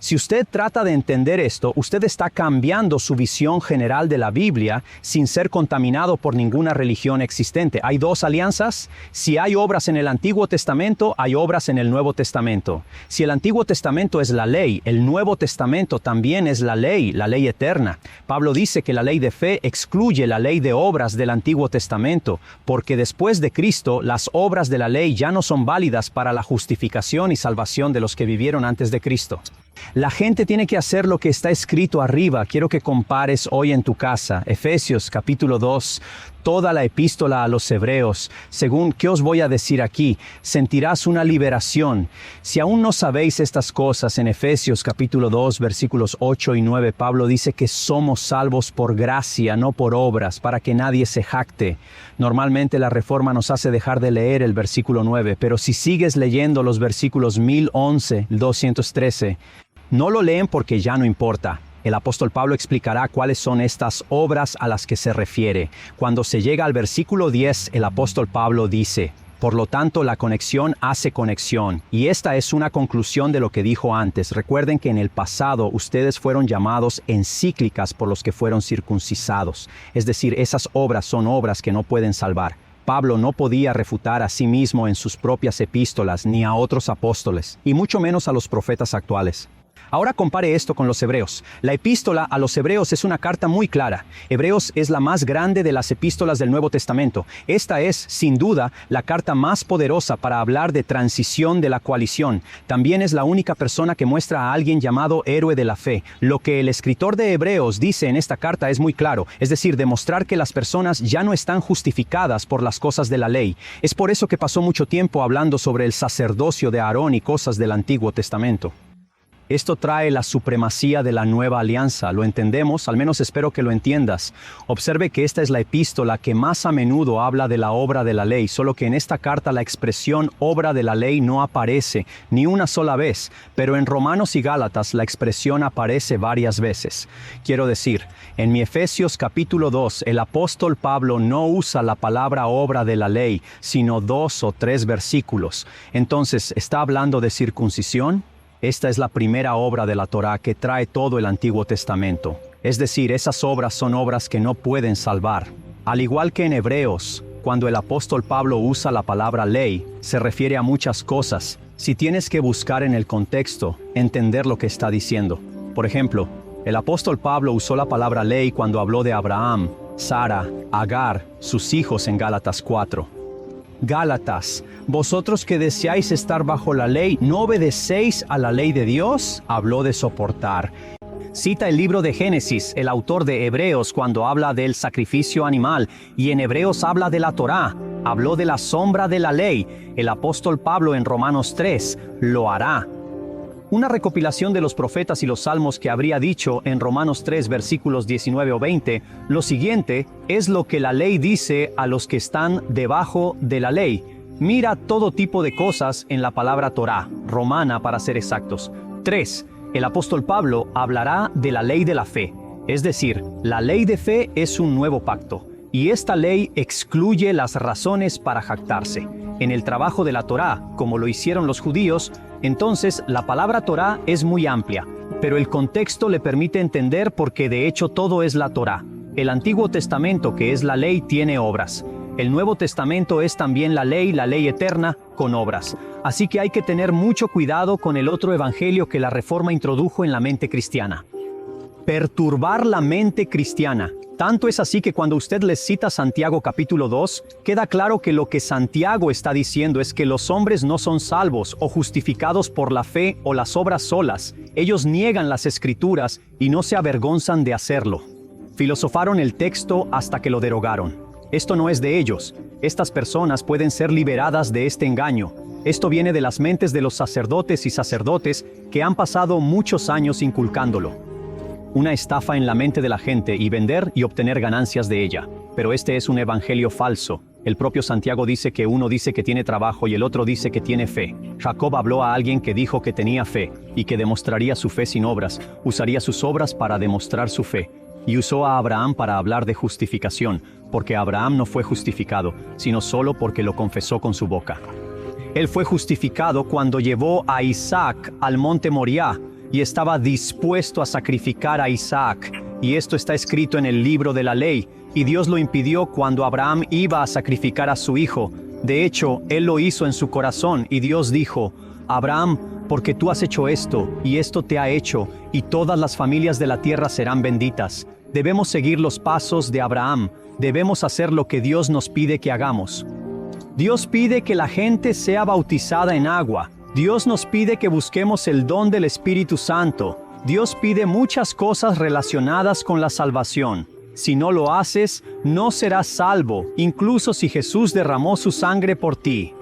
Si usted trata de entender esto, usted está cambiando su visión general de la Biblia sin ser contaminado por ninguna religión existente. ¿Hay dos alianzas? Si hay obras en el Antiguo Testamento, hay obras en el Nuevo Testamento. Si el Antiguo Testamento es la ley, el Nuevo Testamento también es la ley eterna. Pablo dice que la ley de fe excluye la ley de obras del Antiguo Testamento, porque después de Cristo, las obras de la ley ya no son válidas para la justificación y salvación de los que vivieron antes de Cristo. La gente tiene que hacer lo que está escrito arriba. Quiero que compares hoy en tu casa. Efesios capítulo 2, toda la epístola a los hebreos. Según, ¿qué os voy a decir aquí? Sentirás una liberación. Si aún no sabéis estas cosas, en Efesios capítulo 2, versículos 8 y 9, Pablo dice que somos salvos por gracia, no por obras, para que nadie se jacte. Normalmente la Reforma nos hace dejar de leer el versículo 9, pero si sigues leyendo los versículos 1011, 213, no lo leen porque ya no importa. El apóstol Pablo explicará cuáles son estas obras a las que se refiere. Cuando se llega al versículo 10, el apóstol Pablo dice: por lo tanto, la conexión hace conexión. Y esta es una conclusión de lo que dijo antes. Recuerden que en el pasado ustedes fueron llamados encíclicas por los que fueron circuncisados. Es decir, esas obras son obras que no pueden salvar. Pablo no podía refutar a sí mismo en sus propias epístolas ni a otros apóstoles, y mucho menos a los profetas actuales. Ahora compare esto con los hebreos. La epístola a los hebreos es una carta muy clara. Hebreos es la más grande de las epístolas del Nuevo Testamento. Esta es, sin duda, la carta más poderosa para hablar de transición de la coalición. También es la única persona que muestra a alguien llamado héroe de la fe. Lo que el escritor de Hebreos dice en esta carta es muy claro, es decir, demostrar que las personas ya no están justificadas por las cosas de la ley. Es por eso que pasó mucho tiempo hablando sobre el sacerdocio de Aarón y cosas del Antiguo Testamento. Esto trae la supremacía de la nueva alianza. ¿Lo entendemos? Al menos espero que lo entiendas. Observe que esta es la epístola que más a menudo habla de la obra de la ley, solo que en esta carta la expresión obra de la ley no aparece ni una sola vez, pero en Romanos y Gálatas la expresión aparece varias veces. Quiero decir, en mi Efesios capítulo 2, el apóstol Pablo no usa la palabra obra de la ley, sino 2 o 3 versículos. Entonces, ¿está hablando de circuncisión? Esta es la primera obra de la Torá que trae todo el Antiguo Testamento. Es decir, esas obras son obras que no pueden salvar. Al igual que en Hebreos, cuando el apóstol Pablo usa la palabra ley, se refiere a muchas cosas. Si tienes que buscar en el contexto, entender lo que está diciendo. Por ejemplo, el apóstol Pablo usó la palabra ley cuando habló de Abraham, Sara, Agar, sus hijos en Gálatas 4. Gálatas, vosotros que deseáis estar bajo la ley, ¿no obedecéis a la ley de Dios? Habló de soportar. Cita el libro de Génesis, el autor de Hebreos, cuando habla del sacrificio animal, y en Hebreos habla de la Torá. Habló de la sombra de la ley. El apóstol Pablo en Romanos 3 lo hará. Una recopilación de los profetas y los salmos que habría dicho en Romanos 3 versículos 19 o 20, lo siguiente es lo que la ley dice a los que están debajo de la ley. Mira todo tipo de cosas en la palabra Torá, romana para ser exactos. 3. El apóstol Pablo hablará de la ley de la fe, es decir, la ley de fe es un nuevo pacto, y esta ley excluye las razones para jactarse. En el trabajo de la Torá, como lo hicieron los judíos, entonces la palabra Torá es muy amplia, pero el contexto le permite entender porque de hecho todo es la Torá. El Antiguo Testamento, que es la ley, tiene obras. El Nuevo Testamento es también la ley eterna, con obras. Así que hay que tener mucho cuidado con el otro evangelio que la Reforma introdujo en la mente cristiana. Perturbar la mente cristiana. Tanto es así que cuando usted les cita Santiago capítulo 2, queda claro que lo que Santiago está diciendo es que los hombres no son salvos o justificados por la fe o las obras solas. Ellos niegan las Escrituras y no se avergonzan de hacerlo. Filosofaron el texto hasta que lo derogaron. Esto no es de ellos. Estas personas pueden ser liberadas de este engaño. Esto viene de las mentes de los sacerdotes y sacerdotes que han pasado muchos años inculcándolo. Una estafa en la mente de la gente y vender y obtener ganancias de ella. Pero este es un evangelio falso. El propio Santiago dice que uno dice que tiene trabajo y el otro dice que tiene fe. Jacob habló a alguien que dijo que tenía fe y que demostraría su fe sin obras. Usaría sus obras para demostrar su fe. Y usó a Abraham para hablar de justificación, porque Abraham no fue justificado, sino solo porque lo confesó con su boca. Él fue justificado cuando llevó a Isaac al monte Moriah. y estaba dispuesto a sacrificar a Isaac. Y esto está escrito en el libro de la ley, y Dios lo impidió cuando Abraham iba a sacrificar a su hijo. De hecho, él lo hizo en su corazón, y Dios dijo: Abraham, porque tú has hecho esto, y esto te ha hecho, y todas las familias de la tierra serán benditas. Debemos seguir los pasos de Abraham, debemos hacer lo que Dios nos pide que hagamos. Dios pide que la gente sea bautizada en agua. Dios nos pide que busquemos el don del Espíritu Santo. Dios pide muchas cosas relacionadas con la salvación. Si no lo haces, no serás salvo, incluso si Jesús derramó su sangre por ti.